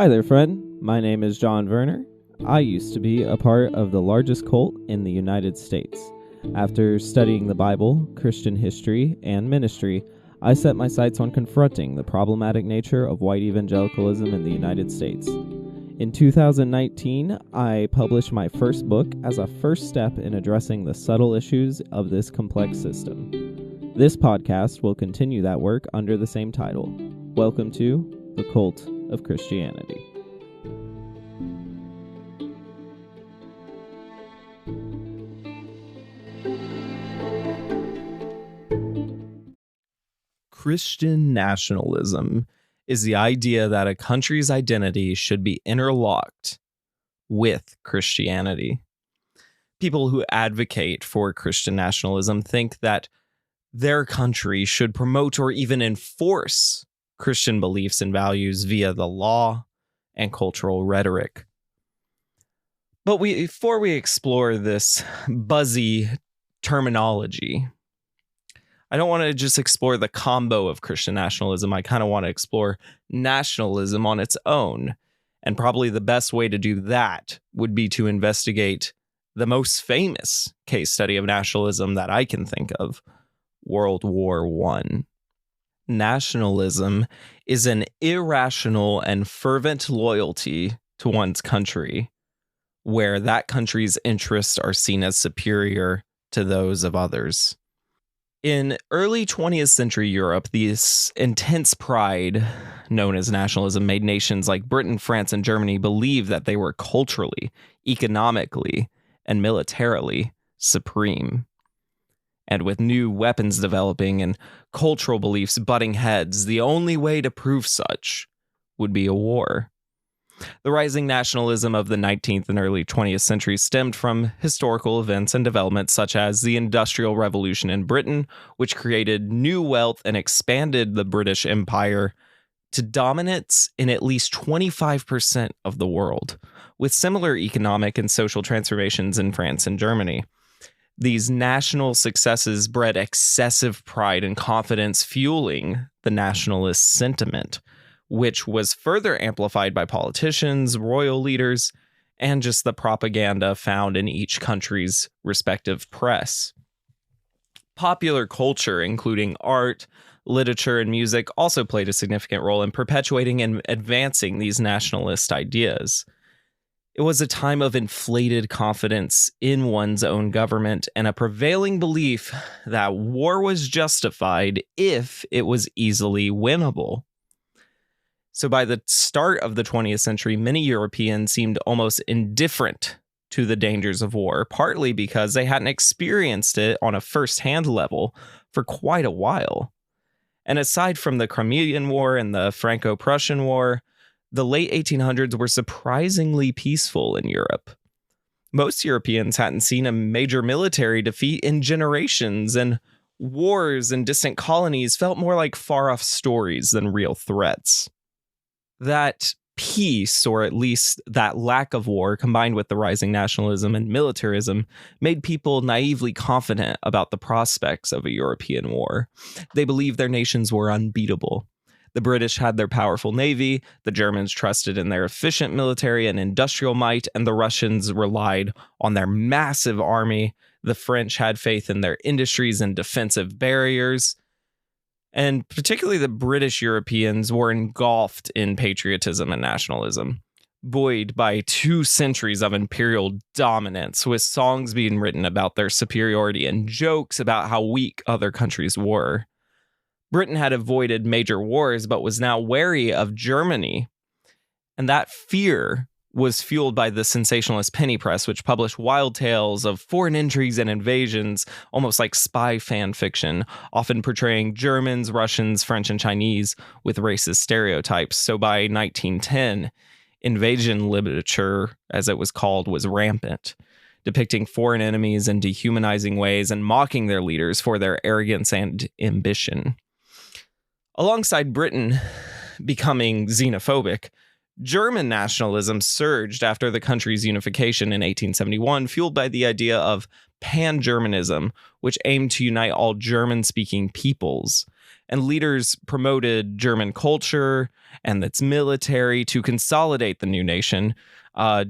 Hi there, friend. My name is John Werner. I used to be a part of the largest cult in the United States. After studying the Bible, Christian history, and ministry, I set my sights on confronting the problematic nature of white evangelicalism in the United States. In 2019, I published my first book as a first step in addressing the subtle issues of this complex system. This podcast will continue that work under the same title. Welcome to The Cult of Christianity. Christian nationalism is the idea that a country's identity should be interlocked with Christianity. People who advocate for Christian nationalism think that their country should promote or even enforce Christian beliefs and values via the law and cultural rhetoric. But before we explore this buzzy terminology, I don't want to just explore the combo of Christian nationalism. I kind of want to explore nationalism on its own. And probably the best way to do that would be to investigate the most famous case study of nationalism that I can think of, World War I. Nationalism is an irrational and fervent loyalty to one's country, where that country's interests are seen as superior to those of others. In early 20th century Europe, this intense pride known as nationalism made nations like Britain, France, and Germany believe that they were culturally, economically, and militarily supreme. And with new weapons developing and cultural beliefs butting heads, the only way to prove such would be a war. The rising nationalism of the 19th and early 20th centuries stemmed from historical events and developments such as the Industrial Revolution in Britain, which created new wealth and expanded the British Empire to dominance in at least 25% of the world, with similar economic and social transformations in France and Germany. These national successes bred excessive pride and confidence, fueling the nationalist sentiment, which was further amplified by politicians, royal leaders, and just the propaganda found in each country's respective press. Popular culture, including art, literature, and music, also played a significant role in perpetuating and advancing these nationalist ideas. It was a time of inflated confidence in one's own government and a prevailing belief that war was justified if it was easily winnable. So by the start of the 20th century, many Europeans seemed almost indifferent to the dangers of war, partly because they hadn't experienced it on a first-hand level for quite a while. And aside from the Crimean War and the Franco-Prussian War, the late 1800s were surprisingly peaceful in Europe. Most Europeans hadn't seen a major military defeat in generations, and wars in distant colonies felt more like far-off stories than real threats. That peace, or at least that lack of war, combined with the rising nationalism and militarism, made people naively confident about the prospects of a European war. They believed their nations were unbeatable. The British had their powerful navy, the Germans trusted in their efficient military and industrial might, and the Russians relied on their massive army. The French had faith in their industries and defensive barriers. And particularly the British Europeans were engulfed in patriotism and nationalism, buoyed by 2 centuries of imperial dominance, with songs being written about their superiority and jokes about how weak other countries were. Britain had avoided major wars, but was now wary of Germany. And that fear was fueled by the sensationalist penny press, which published wild tales of foreign intrigues and invasions, almost like spy fan fiction, often portraying Germans, Russians, French, and Chinese with racist stereotypes. So by 1910, invasion literature, as it was called, was rampant, depicting foreign enemies in dehumanizing ways and mocking their leaders for their arrogance and ambition. Alongside Britain becoming xenophobic, German nationalism surged after the country's unification in 1871, fueled by the idea of pan-Germanism, which aimed to unite all German-speaking peoples. And leaders promoted German culture and its military to consolidate the new nation.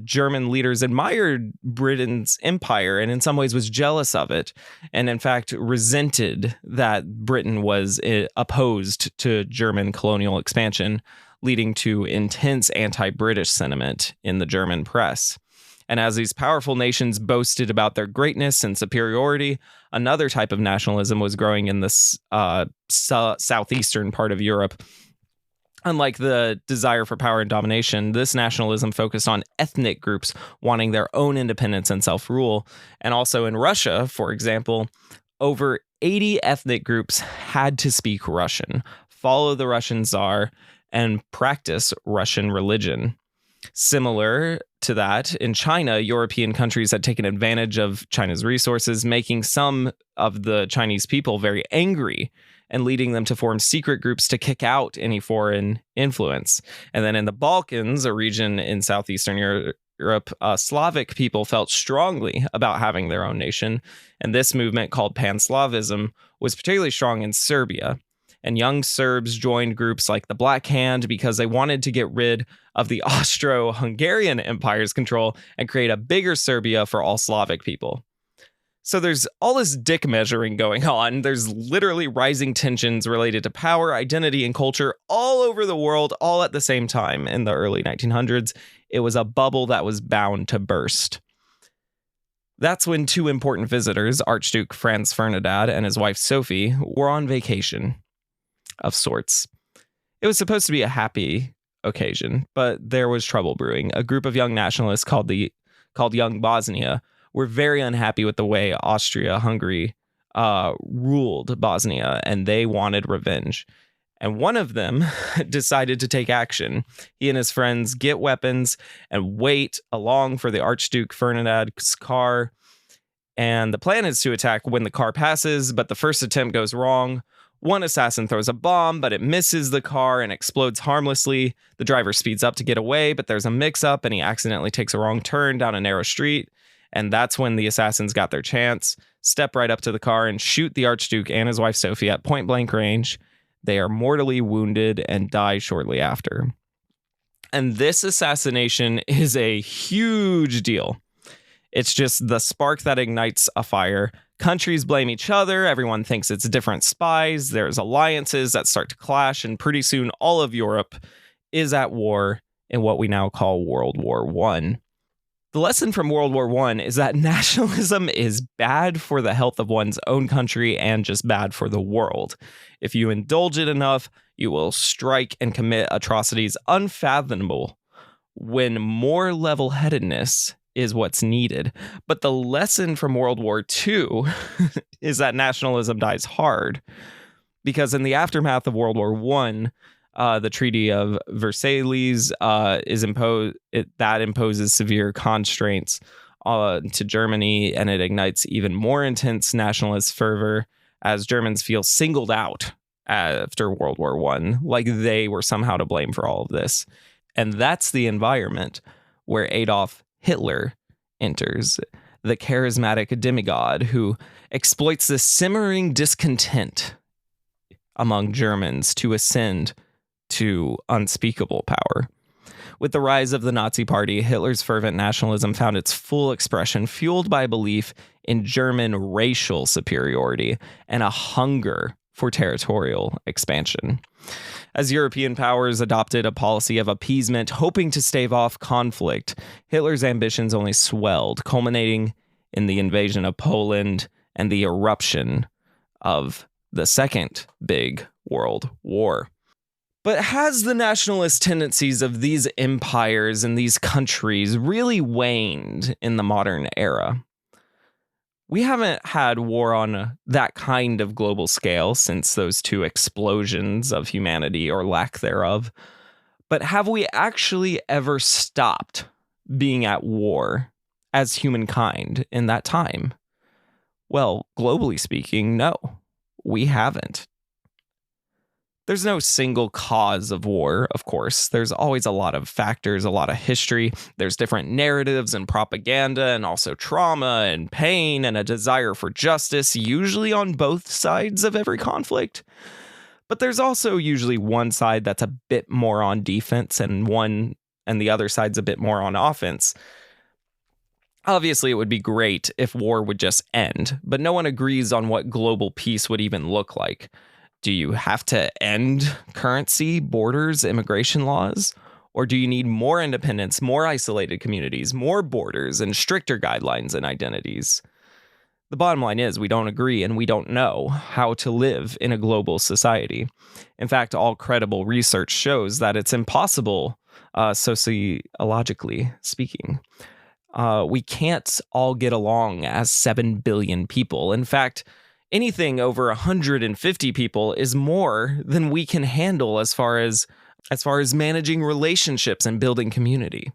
German leaders admired Britain's empire and in some ways was jealous of it, and in fact resented that Britain was opposed to German colonial expansion, leading to intense anti-British sentiment in the German press. And as these powerful nations boasted about their greatness and superiority, another type of nationalism was growing in this southeastern part of Europe. Unlike the desire for power and domination, this nationalism focused on ethnic groups wanting their own independence and self-rule. And also in Russia, for example, over 80 ethnic groups had to speak Russian, follow the Russian Tsar, and practice Russian religion. Similar to that, in China, European countries had taken advantage of China's resources, making some of the Chinese people very angry and leading them to form secret groups to kick out any foreign influence. And then in the Balkans, a region in southeastern Europe, Slavic people felt strongly about having their own nation. And this movement, called Pan-Slavism, was particularly strong in Serbia. And young Serbs joined groups like the Black Hand because they wanted to get rid of the Austro-Hungarian Empire's control and create a bigger Serbia for all Slavic people. So there's all this dick measuring going on. There's literally rising tensions related to power, identity, and culture all over the world, all at the same time. In the early 1900s, it was a bubble that was bound to burst. That's when two important visitors, Archduke Franz Ferdinand and his wife Sophie, were on vacation of sorts. It was supposed to be a happy occasion, but there was trouble brewing. A group of young nationalists called Young Bosnia were very unhappy with the way Austria-Hungary ruled Bosnia, and they wanted revenge. And one of them decided to take action. He and his friends get weapons and wait along for the Archduke Ferdinand's car. And the plan is to attack when the car passes, but the first attempt goes wrong. One assassin throws a bomb, but it misses the car and explodes harmlessly. The driver speeds up to get away, but there's a mix-up and he accidentally takes a wrong turn down a narrow street. And that's when the assassins got their chance, step right up to the car and shoot the Archduke and his wife Sophie at point-blank range. They are mortally wounded and die shortly after. And this assassination is a huge deal. It's just the spark that ignites a fire. Countries blame each other. Everyone thinks it's different spies. There's alliances that start to clash. And pretty soon, all of Europe is at war in what we now call World War I. The lesson from World War I is that nationalism is bad for the health of one's own country and just bad for the world. If you indulge it enough, you will strike and commit atrocities unfathomable when more level-headedness is what's needed. But the lesson from World War II is that nationalism dies hard, because in the aftermath of World War I, the Treaty of Versailles imposes severe constraints to Germany, and it ignites even more intense nationalist fervor as Germans feel singled out after World War I, like they were somehow to blame for all of this. And that's the environment where Adolf Hitler enters, the charismatic demigod who exploits the simmering discontent among Germans to ascend to unspeakable power. With the rise of the Nazi Party, Hitler's fervent nationalism found its full expression, fueled by belief in German racial superiority and a hunger for territorial expansion. As European powers adopted a policy of appeasement, hoping to stave off conflict, Hitler's ambitions only swelled, culminating in the invasion of Poland and the eruption of the Second Big World War. But has the nationalist tendencies of these empires and these countries really waned in the modern era? We haven't had war on that kind of global scale since those two explosions of humanity, or lack thereof. But have we actually ever stopped being at war as humankind in that time? Well, globally speaking, no, we haven't. There's no single cause of war, of course. There's always a lot of factors, a lot of history. There's different narratives and propaganda, and also trauma and pain and a desire for justice, usually on both sides of every conflict. But there's also usually one side that's a bit more on defense and the other side's a bit more on offense. Obviously, it would be great if war would just end, but no one agrees on what global peace would even look like. Do you have to end currency, borders, immigration laws? Or do you need more independence, more isolated communities, more borders, and stricter guidelines and identities? The bottom line is we don't agree and we don't know how to live in a global society. In fact, all credible research shows that it's impossible, sociologically speaking. We can't all get along as 7 billion people. In fact, anything over 150 people is more than we can handle as far as managing relationships and building community.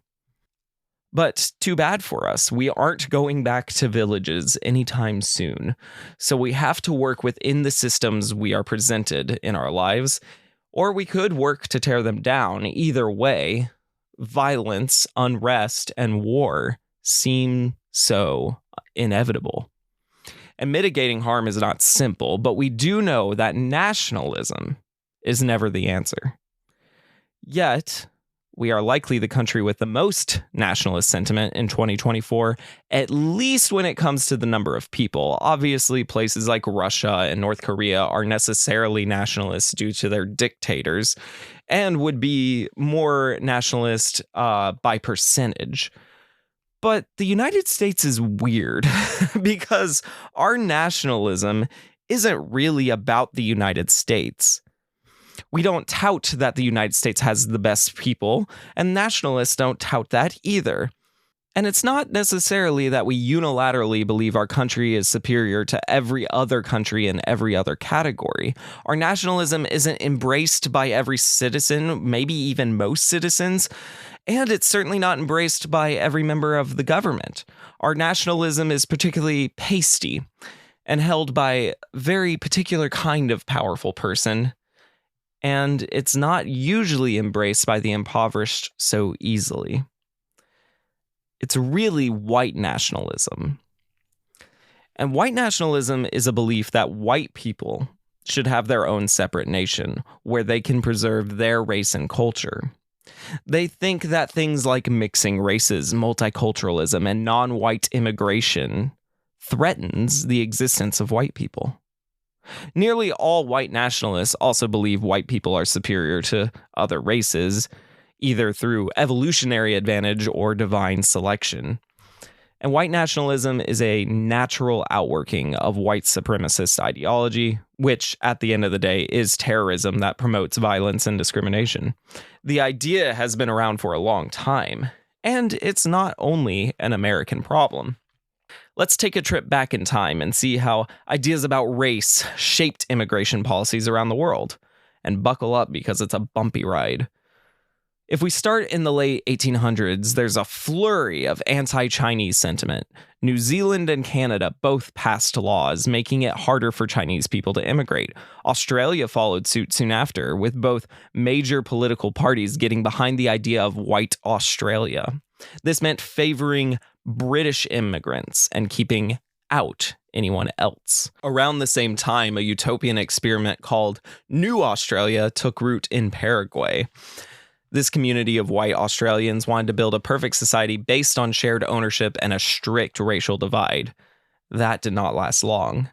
But too bad for us. We aren't going back to villages anytime soon. So we have to work within the systems we are presented in our lives, or we could work to tear them down. Either way, violence, unrest, and war seem so inevitable. And mitigating harm is not simple, but we do know that nationalism is never the answer. Yet, we are likely the country with the most nationalist sentiment in 2024, at least when it comes to the number of people. Obviously, places like Russia and North Korea are necessarily nationalist due to their dictators, and would be more nationalist by percentage. But the United States is weird because our nationalism isn't really about the United States. We don't tout that the United States has the best people, and nationalists don't tout that either. And it's not necessarily that we unilaterally believe our country is superior to every other country in every other category. Our nationalism isn't embraced by every citizen, maybe even most citizens, and it's certainly not embraced by every member of the government. Our nationalism is particularly pasty and held by a very particular kind of powerful person, and it's not usually embraced by the impoverished so easily. It's really white nationalism. And white nationalism is a belief that white people should have their own separate nation where they can preserve their race and culture. They think that things like mixing races, multiculturalism, and non-white immigration threatens the existence of white people. Nearly all white nationalists also believe white people are superior to other races, either through evolutionary advantage or divine selection. And white nationalism is a natural outworking of white supremacist ideology, which, at the end of the day, is terrorism that promotes violence and discrimination. The idea has been around for a long time, and it's not only an American problem. Let's take a trip back in time and see how ideas about race shaped immigration policies around the world. And buckle up because it's a bumpy ride. If we start in the late 1800s, there's a flurry of anti-Chinese sentiment. New Zealand and Canada both passed laws making it harder for Chinese people to immigrate. Australia followed suit soon after, with both major political parties getting behind the idea of white Australia. This meant favoring British immigrants and keeping out anyone else. Around the same time, a utopian experiment called New Australia took root in Paraguay. This community of white Australians wanted to build a perfect society based on shared ownership and a strict racial divide. That did not last long.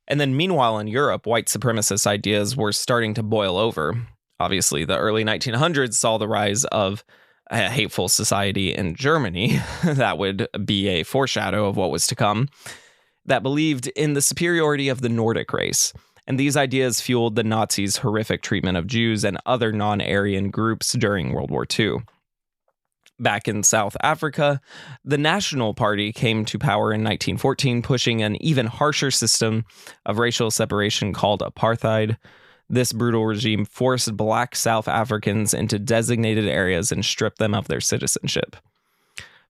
And then meanwhile in Europe, white supremacist ideas were starting to boil over. Obviously, the early 1900s saw the rise of a hateful society in Germany that would be a foreshadow of what was to come, that believed in the superiority of the Nordic race. And these ideas fueled the Nazis' horrific treatment of Jews and other non-Aryan groups during World War II. Back in South Africa, the National Party came to power in 1914, pushing an even harsher system of racial separation called apartheid. This brutal regime forced black South Africans into designated areas and stripped them of their citizenship.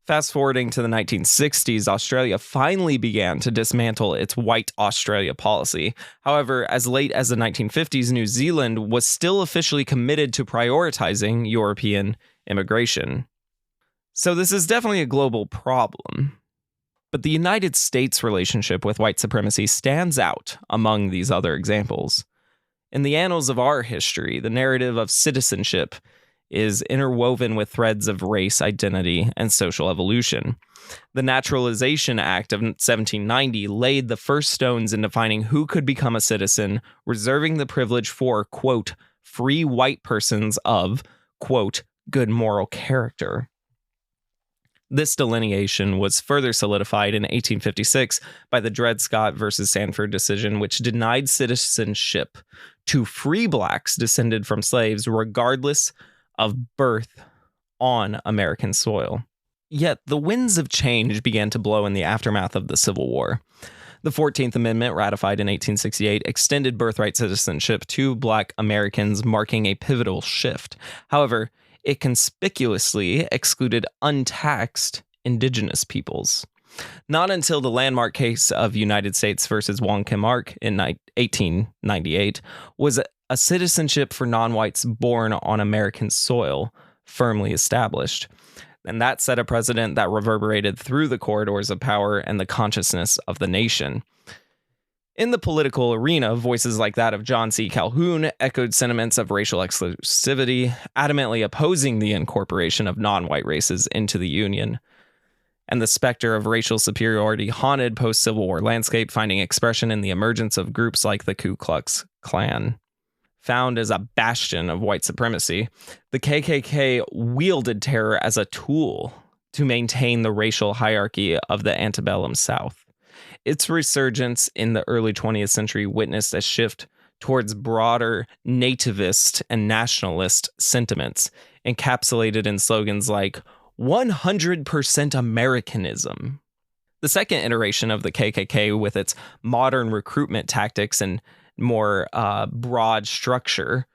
Fast forwarding to the 1960s, Australia finally began to dismantle its white Australia policy. However, as late as the 1950s, New Zealand was still officially committed to prioritizing European immigration. So this is definitely a global problem. But the United States' relationship with white supremacy stands out among these other examples. In the annals of our history, the narrative of citizenship is interwoven with threads of race, identity, and social evolution. The Naturalization Act of 1790 laid the first stones in defining who could become a citizen, reserving the privilege for, quote, free white persons of, quote, good moral character. This delineation was further solidified in 1856 by the Dred Scott versus Sanford decision, which denied citizenship to free blacks descended from slaves, regardless of birth on American soil. Yet the winds of change began to blow in the aftermath of the Civil War. The 14th Amendment, ratified in 1868, extended birthright citizenship to Black Americans, marking a pivotal shift. However, it conspicuously excluded untaxed indigenous peoples. Not until the landmark case of United States versus Wong Kim Ark in 1898 was a citizenship for non-whites born on American soil firmly established. And that set a precedent that reverberated through the corridors of power and the consciousness of the nation. In the political arena, voices like that of John C. Calhoun echoed sentiments of racial exclusivity, adamantly opposing the incorporation of non-white races into the Union. And the specter of racial superiority haunted post-Civil War landscape, finding expression in the emergence of groups like the Ku Klux Klan. Found as a bastion of white supremacy, the KKK wielded terror as a tool to maintain the racial hierarchy of the antebellum South. Its resurgence in the early 20th century witnessed a shift towards broader nativist and nationalist sentiments, encapsulated in slogans like 100% Americanism. The second iteration of the KKK, with its modern recruitment tactics and more broad structure,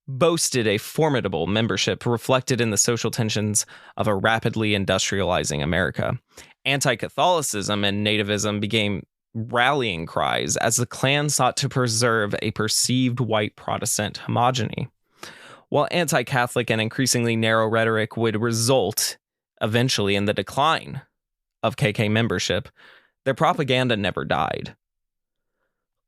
boasted a formidable membership reflected in the social tensions of a rapidly industrializing America. Anti-Catholicism and nativism became rallying cries as the Klan sought to preserve a perceived white Protestant homogeny. While anti-Catholic and increasingly narrow rhetoric would result eventually in the decline of KK membership, their propaganda never died.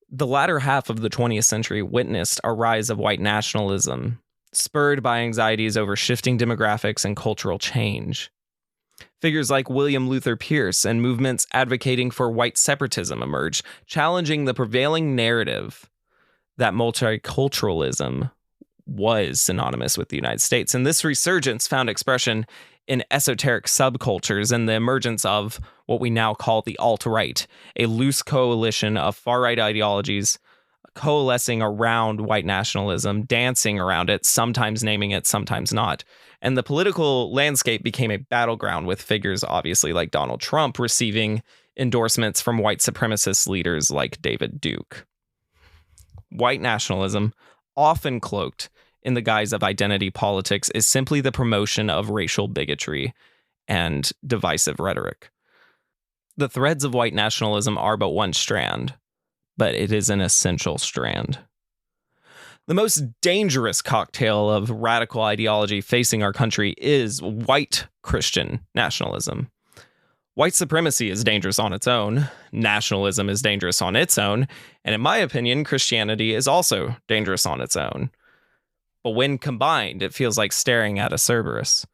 The latter half of the 20th century witnessed a rise of white nationalism, spurred by anxieties over shifting demographics and cultural change. Figures like William Luther Pierce and movements advocating for white separatism emerged, challenging the prevailing narrative that multiculturalism was synonymous with the United States. And this resurgence found expression in esoteric subcultures and the emergence of what we now call the alt-right, a loose coalition of far-right ideologies coalescing around white nationalism, dancing around it, sometimes naming it, sometimes not. And the political landscape became a battleground, with figures obviously like Donald Trump receiving endorsements from white supremacist leaders like David Duke. White nationalism, often cloaked in the guise of identity politics, is simply the promotion of racial bigotry and divisive rhetoric. The threads of white nationalism are but one strand, but it is an essential strand. The most dangerous cocktail of radical ideology facing our country is white Christian nationalism. White supremacy is dangerous on its own, nationalism is dangerous on its own, and in my opinion, Christianity is also dangerous on its own. But when combined, it feels like staring at a Cerberus.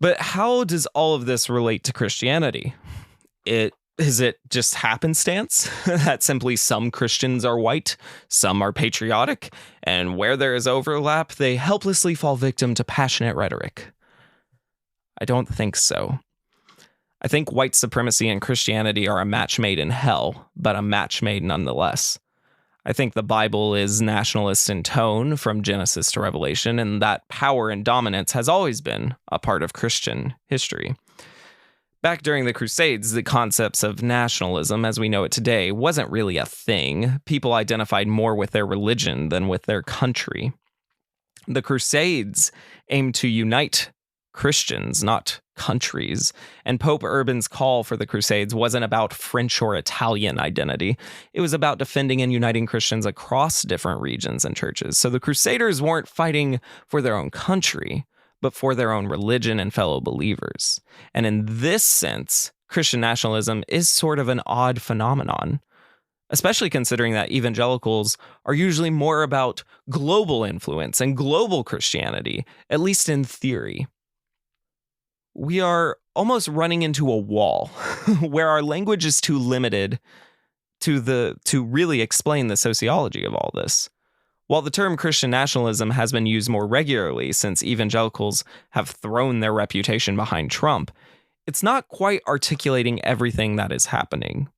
But how does all of this relate to Christianity? Is it just happenstance that simply some Christians are white, some are patriotic, and where there is overlap, they helplessly fall victim to passionate rhetoric? I don't think so. I think white supremacy and Christianity are a match made in hell, but a match made nonetheless. I think the Bible is nationalist in tone from Genesis to Revelation, and that power and dominance has always been a part of Christian history. Back during the Crusades, the concepts of nationalism, as we know it today, wasn't really a thing. People identified more with their religion than with their country. The Crusades aimed to unite Christians, not countries. And Pope Urban's call for the Crusades wasn't about French or Italian identity. It was about defending and uniting Christians across different regions and churches. So the Crusaders weren't fighting for their own country, but for their own religion and fellow believers. And in this sense, Christian nationalism is sort of an odd phenomenon. especially considering that evangelicals are usually more about global influence and global Christianity, at least in theory. We are almost running into a wall where our language is too limited to really explain the sociology of all this. While the term Christian nationalism has been used more regularly since evangelicals have thrown their reputation behind Trump, it's not quite articulating everything that is happening.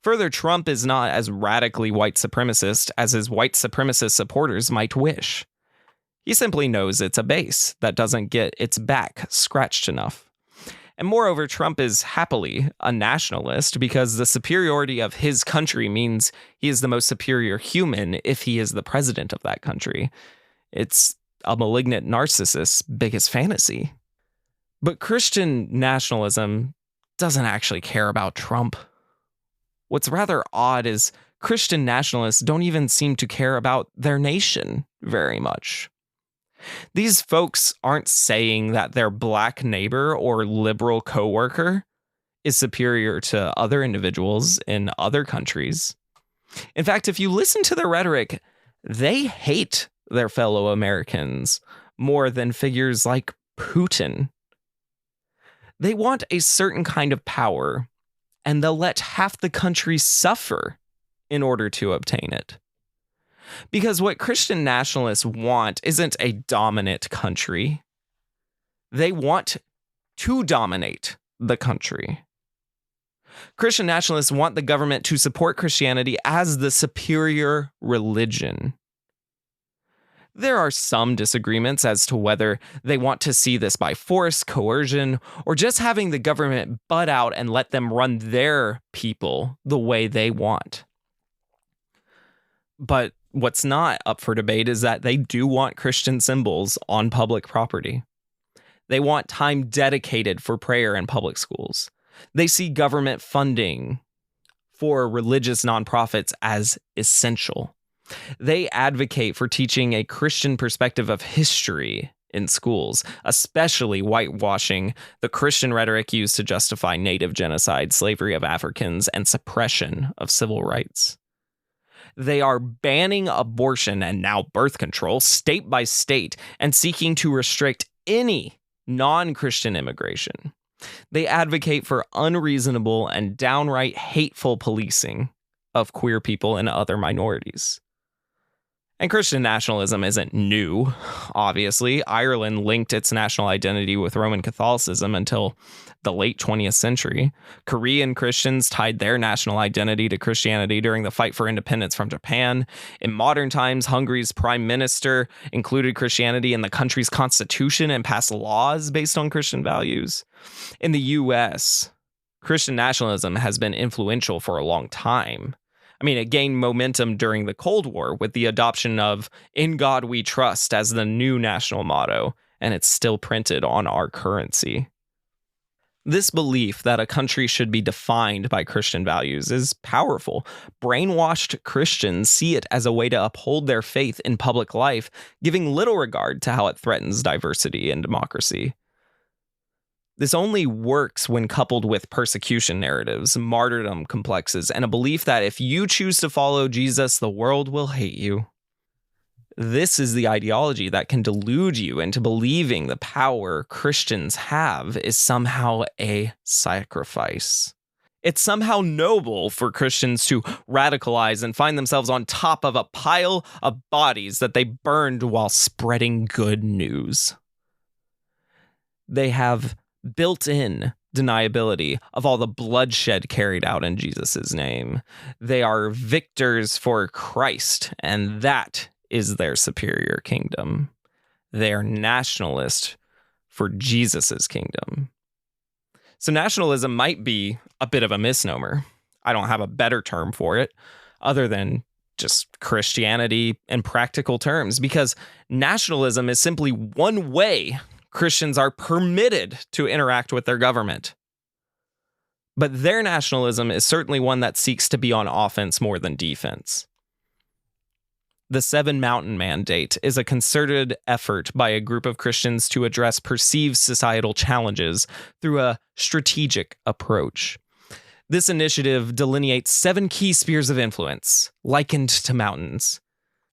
Further, Trump is not as radically white supremacist as his white supremacist supporters might wish. He simply knows it's a base that doesn't get its back scratched enough. And moreover, Trump is happily a nationalist because the superiority of his country means he is the most superior human if he is the president of that country. It's a malignant narcissist's biggest fantasy. But Christian nationalism doesn't actually care about Trump. What's rather odd is Christian nationalists don't even seem to care about their nation very much. These folks aren't saying that their black neighbor or liberal coworker is superior to other individuals in other countries. In fact, if you listen to their rhetoric, they hate their fellow Americans more than figures like Putin. They want a certain kind of power, and they'll let half the country suffer in order to obtain it. Because what Christian nationalists want isn't a dominant country. They want to dominate the country. Christian nationalists want the government to support Christianity as the superior religion. There are some disagreements as to whether they want to see this by force, coercion, or just having the government butt out and let them run their people the way they want. But what's not up for debate is that they do want Christian symbols on public property. They want time dedicated for prayer in public schools. They see government funding for religious nonprofits as essential. They advocate for teaching a Christian perspective of history in schools, especially whitewashing the Christian rhetoric used to justify native genocide, slavery of Africans, and suppression of civil rights. They are banning abortion and now birth control state by state and seeking to restrict any non-Christian immigration. They advocate for unreasonable and downright hateful policing of queer people and other minorities. And Christian nationalism isn't new, obviously. Ireland linked its national identity with Roman Catholicism until the late 20th century. Korean Christians tied their national identity to Christianity during the fight for independence from Japan. In modern times, Hungary's prime minister included Christianity in the country's constitution and passed laws based on Christian values. In the U.S., Christian nationalism has been influential for a long time. I mean, it gained momentum during the Cold War with the adoption of "In God We Trust" as the new national motto, and it's still printed on our currency. This belief that a country should be defined by Christian values is powerful. Brainwashed Christians see it as a way to uphold their faith in public life, giving little regard to how it threatens diversity and democracy. This only works when coupled with persecution narratives, martyrdom complexes, and a belief that if you choose to follow Jesus, the world will hate you. This is the ideology that can delude you into believing the power Christians have is somehow a sacrifice. It's somehow noble for Christians to radicalize and find themselves on top of a pile of bodies that they burned while spreading good news. They have built-in deniability of all the bloodshed carried out in Jesus' name. They are victors for Christ, and that is their superior kingdom. They are nationalist for Jesus' kingdom. So nationalism might be a bit of a misnomer. I don't have a better term for it other than just Christianity in practical terms, because nationalism is simply one way Christians are permitted to interact with their government. But their nationalism is certainly one that seeks to be on offense more than defense. The Seven Mountain Mandate is a concerted effort by a group of Christians to address perceived societal challenges through a strategic approach. This initiative delineates 7 key spheres of influence, likened to mountains.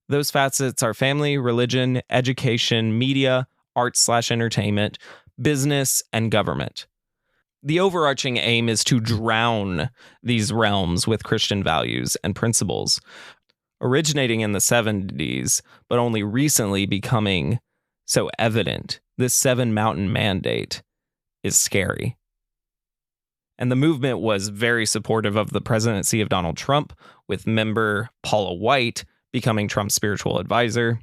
Those facets are family, religion, education, media, arts/entertainment, business, and government. The overarching aim is to drown these realms with Christian values and principles, originating in the 70s, but only recently becoming so evident. This 7-mountain mandate is scary. And the movement was very supportive of the presidency of Donald Trump, with member Paula White becoming Trump's spiritual advisor.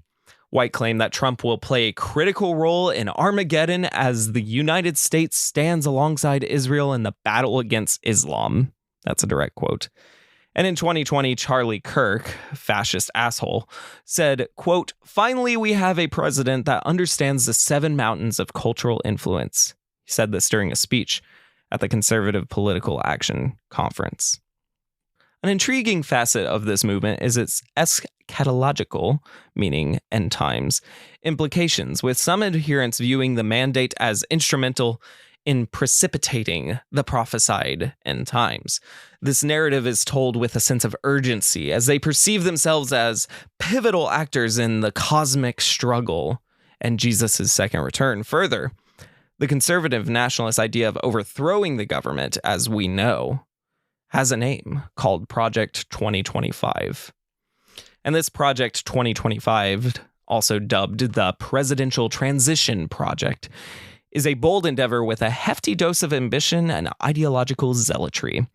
White claimed that Trump will play a critical role in Armageddon as the United States stands alongside Israel in the battle against Islam. That's a direct quote. And in 2020, Charlie Kirk, fascist asshole, said, quote, "Finally, we have a president that understands the 7 mountains of cultural influence." He said this during a speech at the Conservative Political Action Conference. An intriguing facet of this movement is its eschatological, meaning end times, implications, with some adherents viewing the mandate as instrumental in precipitating the prophesied end times. This narrative is told with a sense of urgency, as they perceive themselves as pivotal actors in the cosmic struggle and Jesus' second return. Further, the conservative nationalist idea of overthrowing the government, as we know, has a name called Project 2025. And this Project 2025, also dubbed the Presidential Transition Project, is a bold endeavor with a hefty dose of ambition and ideological zealotry.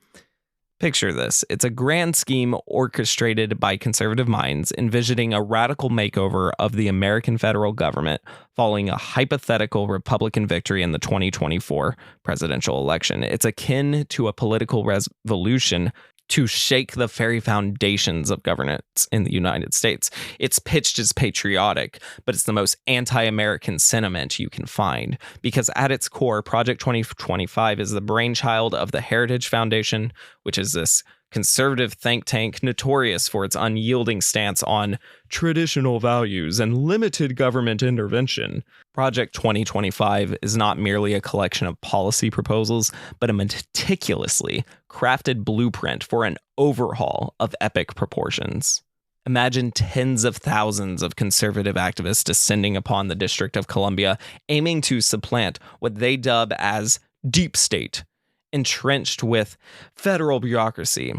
Picture this. It's a grand scheme orchestrated by conservative minds envisioning a radical makeover of the American federal government following a hypothetical Republican victory in the 2024 presidential election. It's akin to a political revolution to shake the very foundations of governance in the United States. It's pitched as patriotic, but it's the most anti-American sentiment you can find, because at its core, Project 2025 is the brainchild of the Heritage Foundation, which is this conservative think tank notorious for its unyielding stance on traditional values and limited government intervention. Project 2025 is not merely a collection of policy proposals, but a meticulously crafted blueprint for an overhaul of epic proportions. Imagine tens of thousands of conservative activists descending upon the District of Columbia, aiming to supplant what they dub as deep state, entrenched with federal bureaucracy.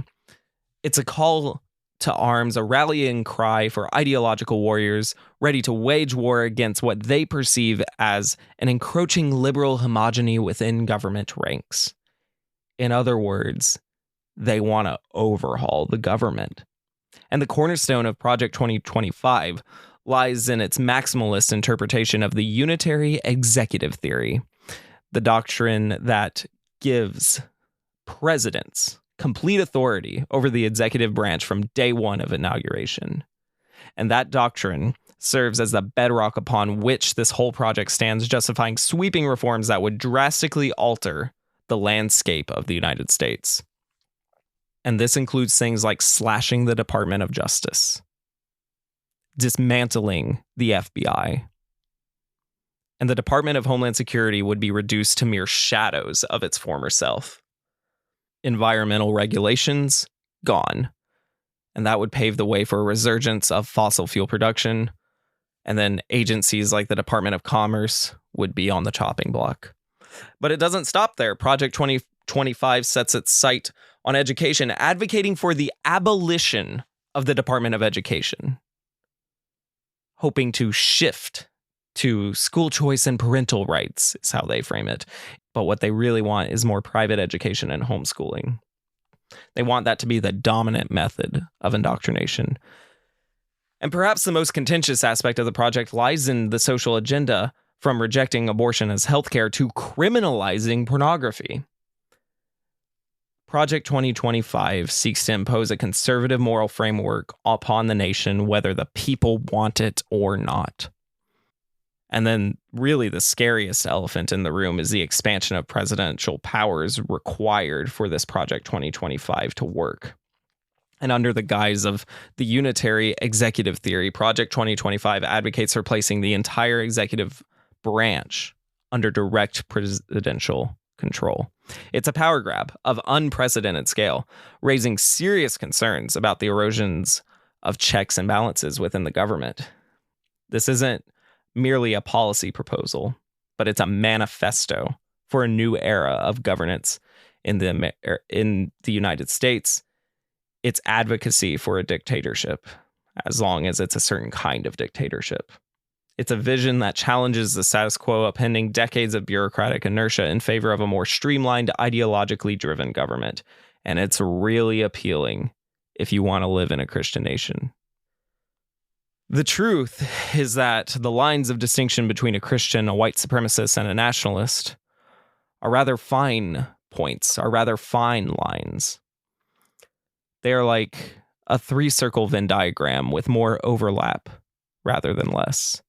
It's a call to arms, a rallying cry for ideological warriors ready to wage war against what they perceive as an encroaching liberal homogeny within government ranks. In other words, they want to overhaul the government. And the cornerstone of Project 2025 lies in its maximalist interpretation of the unitary executive theory, the doctrine that gives presidents complete authority over the executive branch from day one of inauguration. And that doctrine serves as the bedrock upon which this whole project stands, justifying sweeping reforms that would drastically alter the landscape of the United States. And this includes things like slashing the Department of Justice, dismantling the FBI, and the Department of Homeland Security would be reduced to mere shadows of its former self. Environmental regulations, gone. And that would pave the way for a resurgence of fossil fuel production. And then agencies like the Department of Commerce would be on the chopping block. But it doesn't stop there. Project 2025 sets its sight on education, advocating for the abolition of the Department of Education, hoping to shift to school choice and parental rights, is how they frame it. But what they really want is more private education and homeschooling. They want that to be the dominant method of indoctrination. And perhaps the most contentious aspect of the project lies in the social agenda, from rejecting abortion as healthcare to criminalizing pornography. Project 2025 seeks to impose a conservative moral framework upon the nation, whether the people want it or not. And then really the scariest elephant in the room is the expansion of presidential powers required for this Project 2025 to work. And under the guise of the unitary executive theory, Project 2025 advocates for placing the entire executive branch under direct presidential control. It's a power grab of unprecedented scale, raising serious concerns about the erosions of checks and balances within the government. This isn't merely a policy proposal, but it's a manifesto for a new era of governance in the United States. It's advocacy for a dictatorship, as long as it's a certain kind of dictatorship. It's a vision that challenges the status quo, upending decades of bureaucratic inertia in favor of a more streamlined, ideologically driven government. And it's really appealing if you want to live in a Christian nation. The truth is that the lines of distinction between a Christian, a white supremacist, and a nationalist are rather fine points, are rather fine lines. They are like a 3-circle Venn diagram with more overlap rather than less.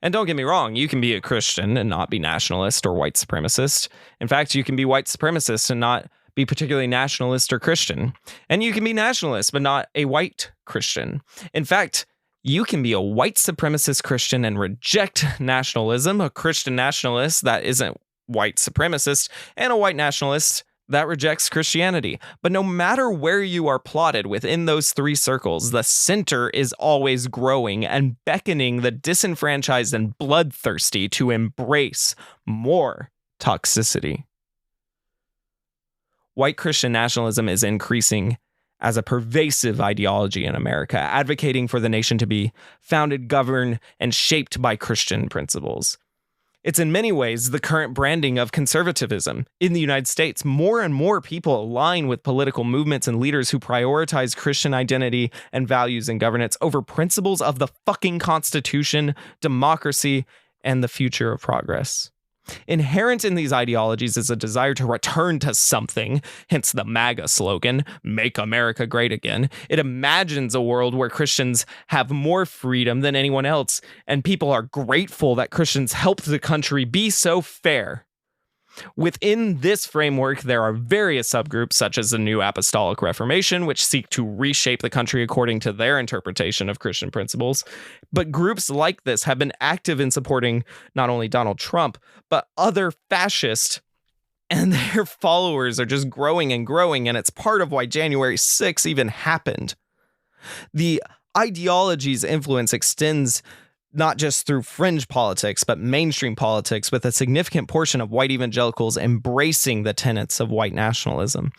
And don't get me wrong, you can be a Christian and not be nationalist or white supremacist. In fact, you can be white supremacist and not be particularly nationalist or Christian. And you can be nationalist, but not a white Christian. In fact, you can be a white supremacist Christian and reject nationalism, a Christian nationalist that isn't white supremacist, and a white nationalist that rejects Christianity. But no matter where you are plotted within those 3 circles, the center is always growing and beckoning the disenfranchised and bloodthirsty to embrace more toxicity. White Christian nationalism is increasing as a pervasive ideology in America, advocating for the nation to be founded, governed, and shaped by Christian principles. It's in many ways the current branding of conservatism in the United States. More and more people align with political movements and leaders who prioritize Christian identity and values in governance over principles of the fucking Constitution, democracy, and the future of progress. Inherent in these ideologies is a desire to return to something, hence the MAGA slogan, Make America Great Again. It imagines a world where Christians have more freedom than anyone else, and people are grateful that Christians helped the country be so fair. Within this framework, there are various subgroups, such as the New Apostolic Reformation, which seek to reshape the country according to their interpretation of Christian principles. But groups like this have been active in supporting not only Donald Trump, but other fascists, and their followers are just growing and growing, and it's part of why January 6th even happened. The ideology's influence extends not just through fringe politics, but mainstream politics, with a significant portion of white evangelicals embracing the tenets of white nationalism.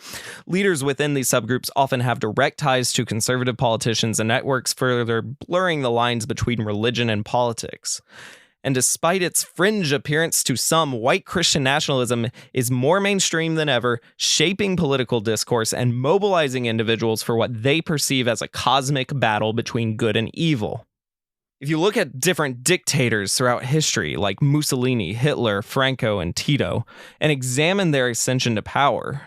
Leaders within these subgroups often have direct ties to conservative politicians and networks, further blurring the lines between religion and politics. And despite its fringe appearance to some, white Christian nationalism is more mainstream than ever, shaping political discourse and mobilizing individuals for what they perceive as a cosmic battle between good and evil. If you look at different dictators throughout history, like Mussolini, Hitler, Franco, and Tito, and examine their ascension to power,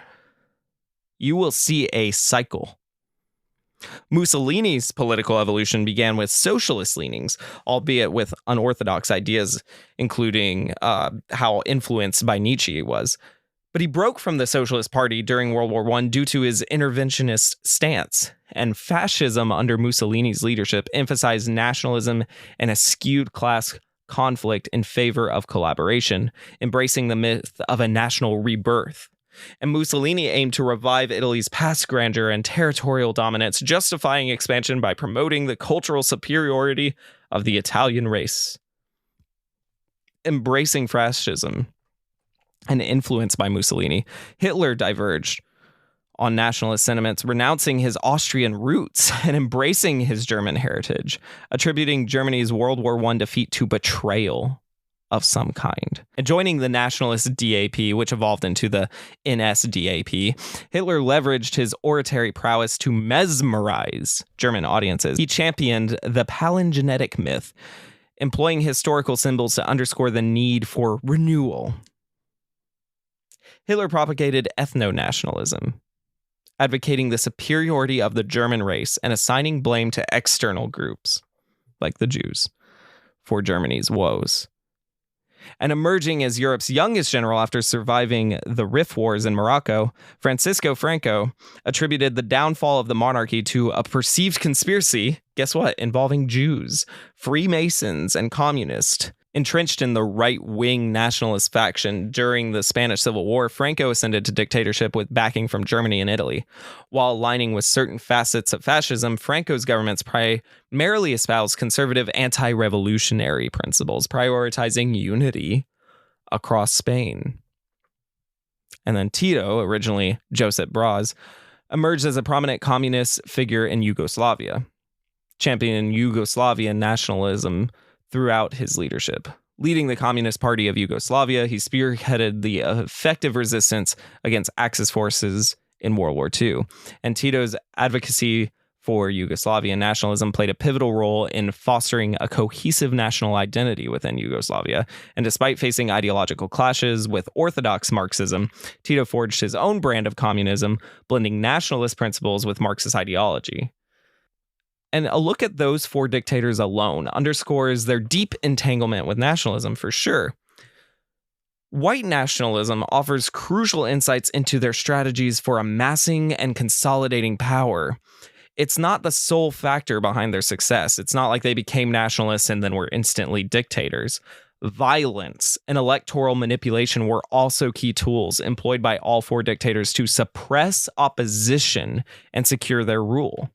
you will see a cycle. Mussolini's political evolution began with socialist leanings, albeit with unorthodox ideas, including how influenced by Nietzsche he was. But he broke from the Socialist Party during World War I due to his interventionist stance. And fascism under Mussolini's leadership emphasized nationalism and a skewed class conflict in favor of collaboration, embracing the myth of a national rebirth. And Mussolini aimed to revive Italy's past grandeur and territorial dominance, justifying expansion by promoting the cultural superiority of the Italian race. Embracing fascism and influenced by Mussolini, Hitler diverged on nationalist sentiments, renouncing his Austrian roots and embracing his German heritage, attributing Germany's World War I defeat to betrayal of some kind. And joining the nationalist DAP, which evolved into the NSDAP, Hitler leveraged his oratory prowess to mesmerize German audiences. He championed the palingenetic myth, employing historical symbols to underscore the need for renewal. Hitler propagated ethno-nationalism, advocating the superiority of the German race and assigning blame to external groups, like the Jews, for Germany's woes. And emerging as Europe's youngest general after surviving the Rif Wars in Morocco, Francisco Franco attributed the downfall of the monarchy to a perceived conspiracy, guess what, involving Jews, Freemasons, and communists Entrenched in the right-wing nationalist faction during the Spanish Civil War, Franco ascended to dictatorship with backing from Germany and Italy. While aligning with certain facets of fascism, Franco's governments primarily espoused conservative anti-revolutionary principles, prioritizing unity across Spain. And then Tito, originally Josip Broz, emerged as a prominent communist figure in Yugoslavia, championing Yugoslavian nationalism throughout his leadership. Leading the Communist Party of Yugoslavia, he spearheaded the effective resistance against Axis forces in World War II. And Tito's advocacy for Yugoslavian nationalism played a pivotal role in fostering a cohesive national identity within Yugoslavia. And despite facing ideological clashes with orthodox Marxism, Tito forged his own brand of communism, blending nationalist principles with Marxist ideology. And a look at those four dictators alone underscores their deep entanglement with nationalism for sure. White nationalism offers crucial insights into their strategies for amassing and consolidating power. It's not the sole factor behind their success. It's not like they became nationalists and then were instantly dictators. Violence and electoral manipulation were also key tools employed by all four dictators to suppress opposition and secure their rule.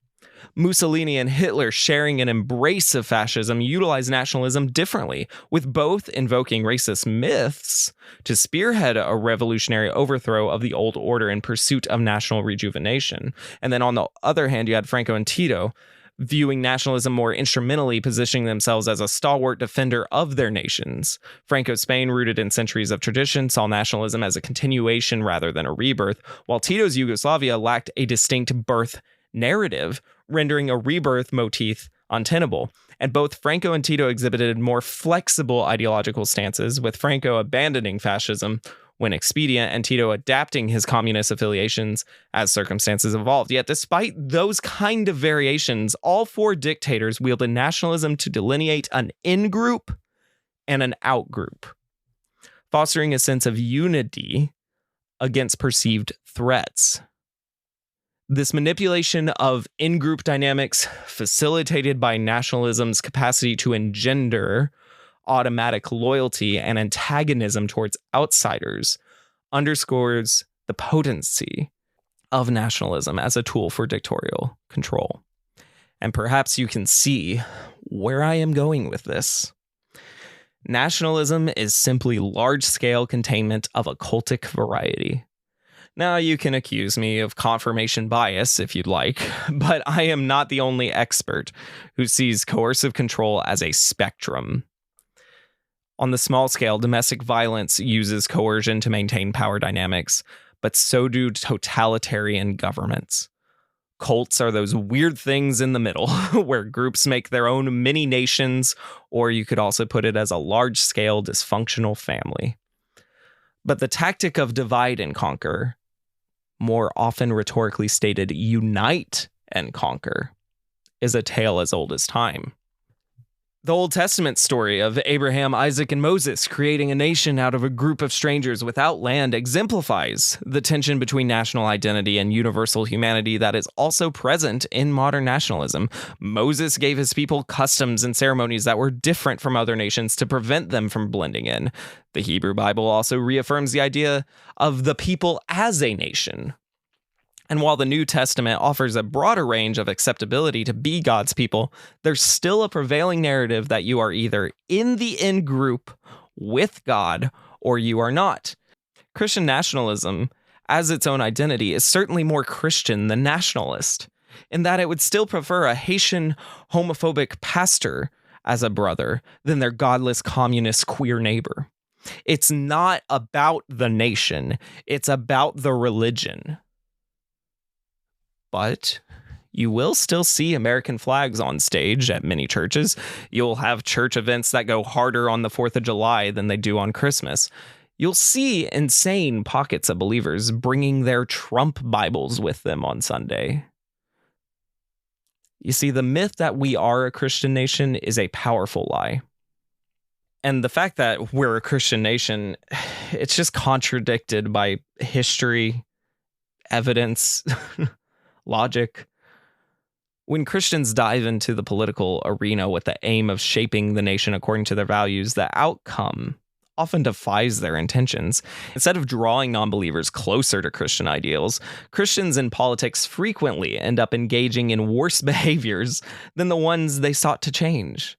Mussolini and Hitler, sharing an embrace of fascism, utilized nationalism differently, with both invoking racist myths to spearhead a revolutionary overthrow of the old order in pursuit of national rejuvenation. And then on the other hand, you had Franco and Tito, viewing nationalism more instrumentally, positioning themselves as a stalwart defender of their nations. Franco's Spain, rooted in centuries of tradition, saw nationalism as a continuation rather than a rebirth, while Tito's Yugoslavia lacked a distinct birth narrative, rendering a rebirth motif untenable. And both Franco and Tito exhibited more flexible ideological stances, with Franco abandoning fascism when expedient and Tito adapting his communist affiliations as circumstances evolved. Yet despite those kind of variations, all four dictators wielded nationalism to delineate an in-group and an out-group, fostering a sense of unity against perceived threats. This manipulation of in-group dynamics, facilitated by nationalism's capacity to engender automatic loyalty and antagonism towards outsiders, underscores the potency of nationalism as a tool for dictatorial control. And perhaps you can see where I am going with this. Nationalism is simply large-scale containment of a cultic variety. Now, you can accuse me of confirmation bias if you'd like, but I am not the only expert who sees coercive control as a spectrum. On the small scale, domestic violence uses coercion to maintain power dynamics, but so do totalitarian governments. Cults are those weird things in the middle, where groups make their own mini-nations, or you could also put it as a large-scale dysfunctional family. But the tactic of divide and conquer, more often rhetorically stated unite and conquer, is a tale as old as time. The Old Testament story of Abraham, Isaac, and Moses creating a nation out of a group of strangers without land exemplifies the tension between national identity and universal humanity that is also present in modern nationalism. Moses gave his people customs and ceremonies that were different from other nations to prevent them from blending in. The Hebrew Bible also reaffirms the idea of the people as a nation. And while the New Testament offers a broader range of acceptability to be God's people, there's still a prevailing narrative that you are either in the in-group with God or you are not. Christian nationalism, as its own identity, is certainly more Christian than nationalist, in that it would still prefer a Haitian homophobic pastor as a brother than their godless communist queer neighbor. It's not about the nation, it's about the religion. But you will still see American flags on stage at many churches. You'll have church events that go harder on the 4th of July than they do on Christmas. You'll see insane pockets of believers bringing their Trump Bibles with them on Sunday. You see, the myth that we are a Christian nation is a powerful lie. And the fact that we're a Christian nation, it's just contradicted by history, evidence, logic. When Christians dive into the political arena with the aim of shaping the nation according to their values, the outcome often defies their intentions. Instead of drawing non-believers closer to Christian ideals, Christians in politics frequently end up engaging in worse behaviors than the ones they sought to change.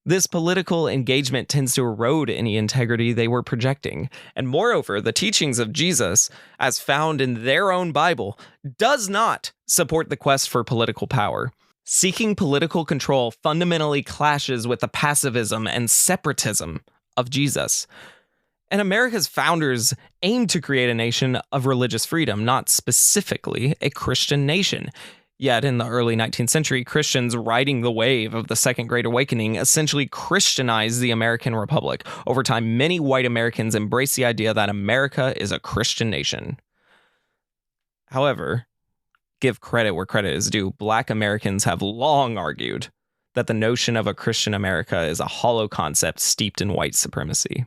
This political engagement tends to erode any integrity they were projecting. And moreover, the teachings of Jesus, as found in their own Bible, does not support the quest for political power. Seeking political control fundamentally clashes with the pacifism and separatism of Jesus. And America's founders aimed to create a nation of religious freedom, not specifically a Christian nation. Yet in the early 19th century, Christians riding the wave of the Second Great Awakening essentially Christianized the American Republic. Over time, many white Americans embraced the idea that America is a Christian nation. However, give credit where credit is due, Black Americans have long argued that the notion of a Christian America is a hollow concept steeped in white supremacy.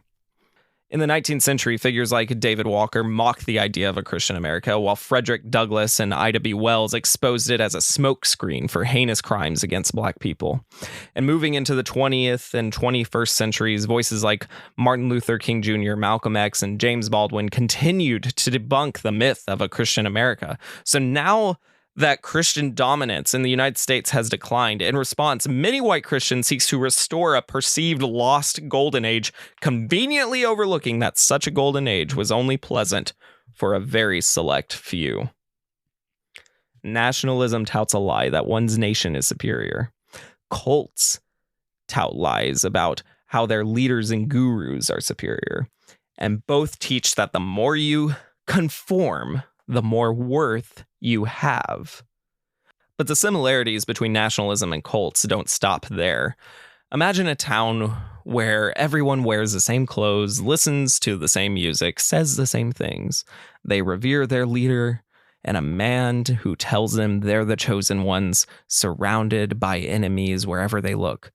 In the 19th century, figures like David Walker mocked the idea of a Christian America, while Frederick Douglass and Ida B. Wells exposed it as a smokescreen for heinous crimes against Black people. And moving into the 20th and 21st centuries, voices like Martin Luther King Jr., Malcolm X, and James Baldwin continued to debunk the myth of a Christian America. So now that Christian dominance in the United States has declined. In response, many white Christians seek to restore a perceived lost golden age, conveniently overlooking that such a golden age was only pleasant for a very select few. Nationalism touts a lie that one's nation is superior. Cults tout lies about how their leaders and gurus are superior. And both teach that the more you conform, the more worth you have. But the similarities between nationalism and cults don't stop there. Imagine a town where everyone wears the same clothes, listens to the same music, says the same things. They revere their leader and a man who tells them they're the chosen ones, surrounded by enemies wherever they look.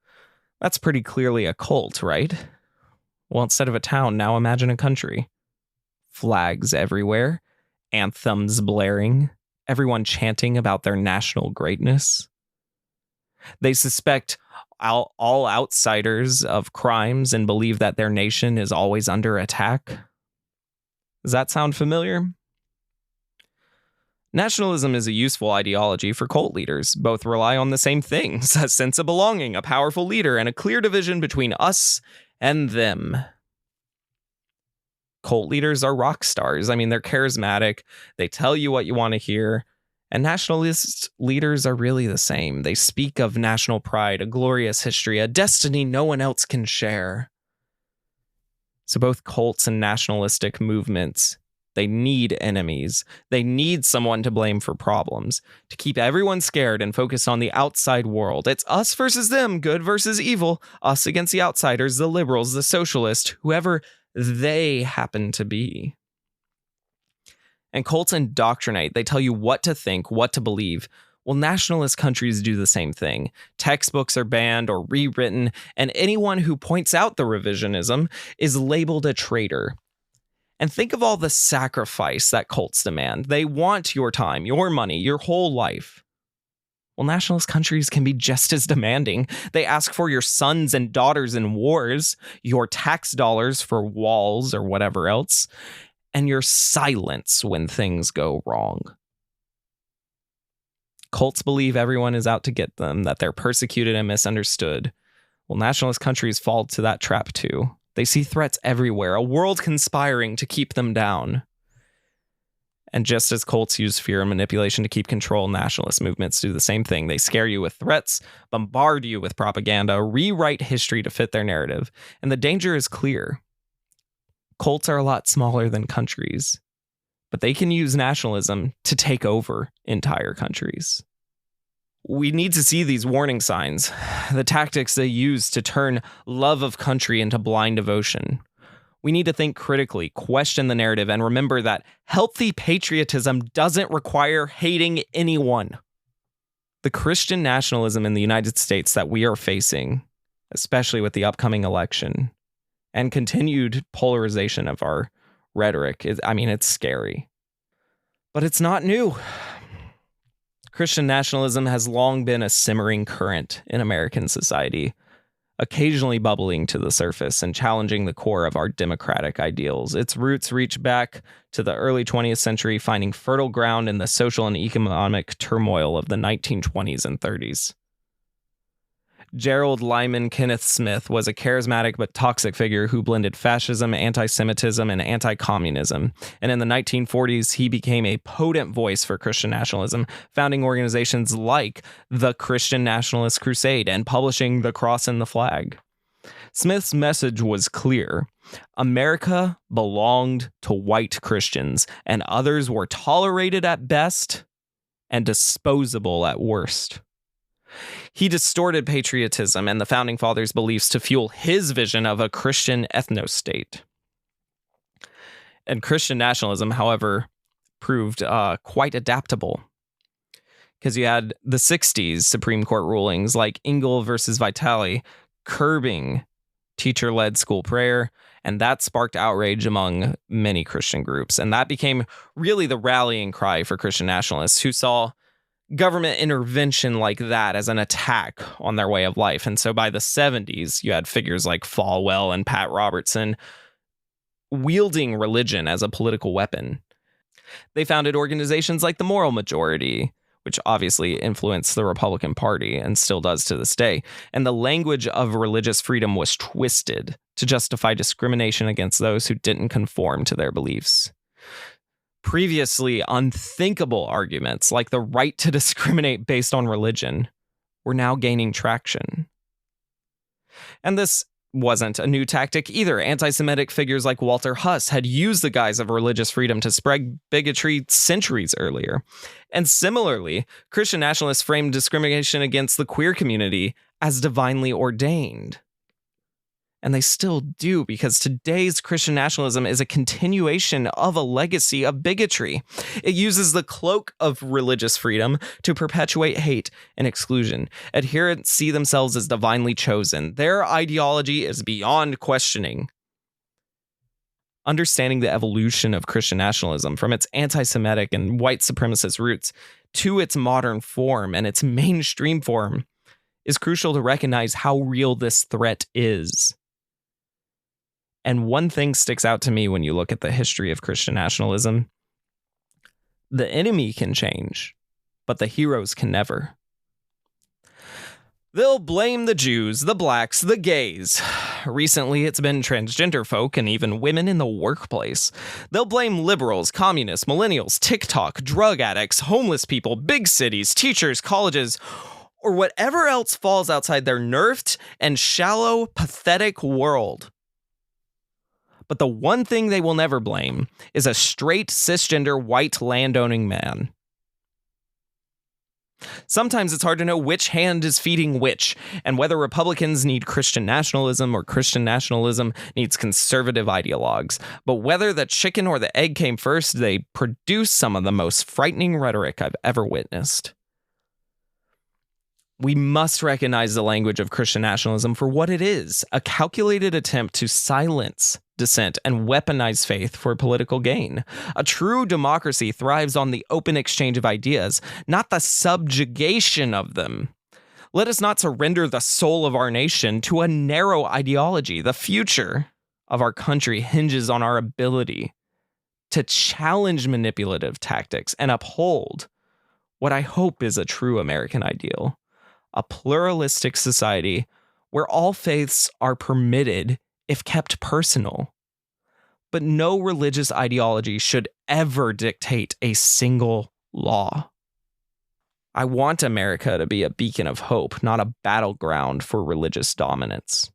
That's pretty clearly a cult, right? Well, instead of a town, now imagine a country. Flags everywhere, anthems blaring, everyone chanting about their national greatness. They suspect all outsiders of crimes and believe that their nation is always under attack. Does that sound familiar? Nationalism is a useful ideology for cult leaders. Both rely on the same things: a sense of belonging, a powerful leader, and a clear division between us and them. Cult leaders are rock stars. I mean, they're charismatic. They tell you what you want to hear. And nationalist leaders are really the same. They speak of national pride, a glorious history, a destiny no one else can share. So both cults and nationalistic movements, they need enemies. They need someone to blame for problems, to keep everyone scared and focused on the outside world. It's us versus them, good versus evil, us against the outsiders, the liberals, the socialists, whoever they happen to be. And cults indoctrinate. They tell you what to think, what to believe. Well, nationalist countries do the same thing. Textbooks are banned or rewritten, and anyone who points out the revisionism is labeled a traitor. And think of all the sacrifice that cults demand. They want your time, your money, your whole life. Well, nationalist countries can be just as demanding. They ask for your sons and daughters in wars, your tax dollars for walls or whatever else, and your silence when things go wrong. Cults believe everyone is out to get them, that they're persecuted and misunderstood. Well, nationalist countries fall to that trap too. They see threats everywhere, a world conspiring to keep them down. And just as cults use fear and manipulation to keep control, nationalist movements do the same thing. They scare you with threats, bombard you with propaganda, rewrite history to fit their narrative. And the danger is clear. Cults are a lot smaller than countries, but they can use nationalism to take over entire countries. We need to see these warning signs, the tactics they use to turn love of country into blind devotion. We need to think critically, question the narrative, and remember that healthy patriotism doesn't require hating anyone. The Christian nationalism in the United States that we are facing, especially with the upcoming election, and continued polarization of our rhetoric, it's scary. But it's not new. Christian nationalism has long been a simmering current in American society, occasionally bubbling to the surface and challenging the core of our democratic ideals. Its roots reach back to the early 20th century, finding fertile ground in the social and economic turmoil of the 1920s and 30s. Gerald Lyman Kenneth Smith was a charismatic but toxic figure who blended fascism, anti-Semitism, and anti-communism. And in the 1940s, he became a potent voice for Christian nationalism, founding organizations like the Christian Nationalist Crusade and publishing The Cross and the Flag. Smith's message was clear. America belonged to white Christians, and others were tolerated at best and disposable at worst. He distorted patriotism and the Founding Fathers' beliefs to fuel his vision of a Christian ethno-state. And Christian nationalism, however, proved quite adaptable. Because you had the 60s Supreme Court rulings like Engel versus Vitale curbing teacher-led school prayer, and that sparked outrage among many Christian groups. And that became really the rallying cry for Christian nationalists who saw government intervention like that as an attack on their way of life. And so by the 70s, you had figures like Falwell and Pat Robertson wielding religion as a political weapon. They founded organizations like the Moral Majority, which obviously influenced the Republican Party and still does to this day. And the language of religious freedom was twisted to justify discrimination against those who didn't conform to their beliefs. Previously unthinkable arguments like the right to discriminate based on religion were now gaining traction. And this wasn't a new tactic either. Anti-Semitic figures like Walter Huss had used the guise of religious freedom to spread bigotry centuries earlier. And similarly, Christian nationalists framed discrimination against the queer community as divinely ordained. And they still do, because today's Christian nationalism is a continuation of a legacy of bigotry. It uses the cloak of religious freedom to perpetuate hate and exclusion. Adherents see themselves as divinely chosen. Their ideology is beyond questioning. Understanding the evolution of Christian nationalism from its anti-Semitic and white supremacist roots to its modern form and its mainstream form is crucial to recognize how real this threat is. And one thing sticks out to me when you look at the history of Christian nationalism. The enemy can change, but the heroes can never. They'll blame the Jews, the blacks, the gays. Recently, it's been transgender folk and even women in the workplace. They'll blame liberals, communists, millennials, TikTok, drug addicts, homeless people, big cities, teachers, colleges, or whatever else falls outside their nerfed and shallow, pathetic world. But the one thing they will never blame is a straight, cisgender, white landowning man. Sometimes it's hard to know which hand is feeding which, and whether Republicans need Christian nationalism or Christian nationalism needs conservative ideologues. But whether the chicken or the egg came first, they produce some of the most frightening rhetoric I've ever witnessed. We must recognize the language of Christian nationalism for what it is, a calculated attempt to silence dissent and weaponize faith for political gain. A true democracy thrives on the open exchange of ideas, not the subjugation of them. Let us not surrender the soul of our nation to a narrow ideology. The future of our country hinges on our ability to challenge manipulative tactics and uphold what I hope is a true American ideal. A pluralistic society where all faiths are permitted if kept personal. But no religious ideology should ever dictate a single law. I want America to be a beacon of hope, not a battleground for religious dominance.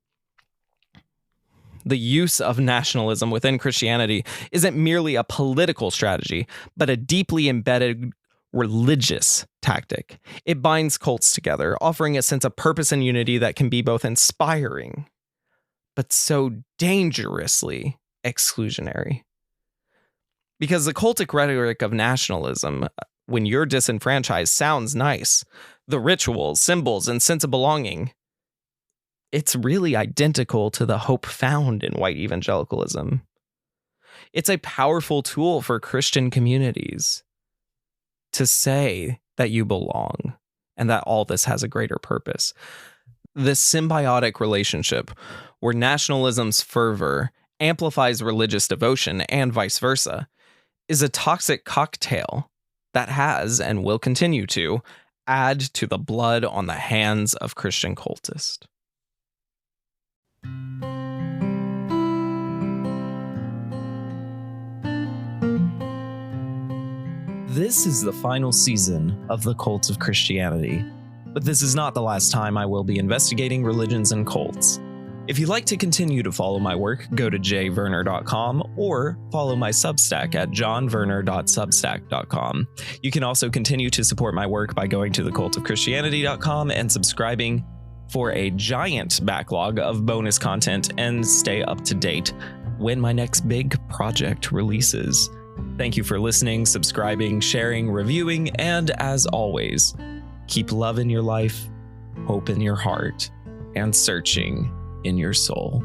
The use of nationalism within Christianity isn't merely a political strategy, but a deeply embedded religious tactic. It binds cults together, offering a sense of purpose and unity that can be both inspiring, but so dangerously exclusionary. Because the cultic rhetoric of nationalism, when you're disenfranchised, sounds nice. The rituals, symbols, and sense of belonging, it's really identical to the hope found in white evangelicalism. It's a powerful tool for Christian communities. to say that you belong and that all this has a greater purpose. This symbiotic relationship where nationalism's fervor amplifies religious devotion and vice versa is a toxic cocktail that has and will continue to add to the blood on the hands of Christian cultists. This is the final season of the Cult of Christianity, but this is not the last time I will be investigating religions and cults. If you'd like to continue to follow my work, go to jverner.com or follow my Substack at johnverner.substack.com. You can also continue to support my work by going to thecultofchristianity.com and subscribing for a giant backlog of bonus content and stay up to date when my next big project releases. Thank you for listening, subscribing, sharing, reviewing, and as always, keep love in your life, hope in your heart, and searching in your soul.